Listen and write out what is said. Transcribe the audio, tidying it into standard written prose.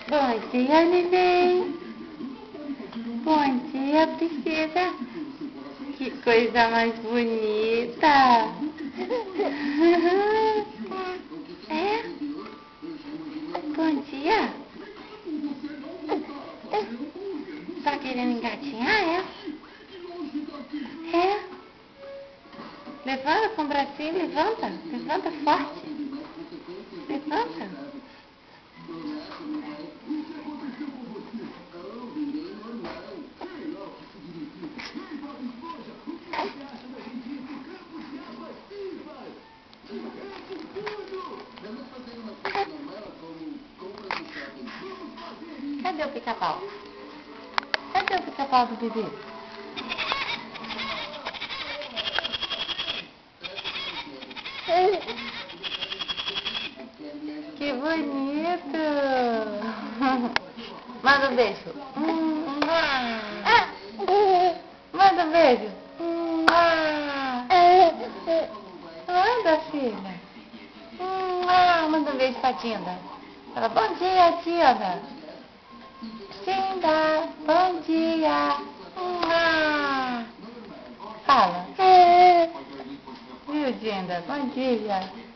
Bom dia, neném. Bom dia, princesa. Que coisa mais bonita. É? Bom dia. Tá querendo engatinhar, é? É? Levanta com o bracinho, levanta. Levanta forte. Levanta. Cadê o pica-pau? Cadê o pica-pau do bebê? Que bonito! Manda um beijo. Manda um beijo. Manda, filha. Manda um beijo pra Dinda. Fala, bom dia, Dinda. Dinda, bom dia. Fala. Viu, Dinda? Bom dia.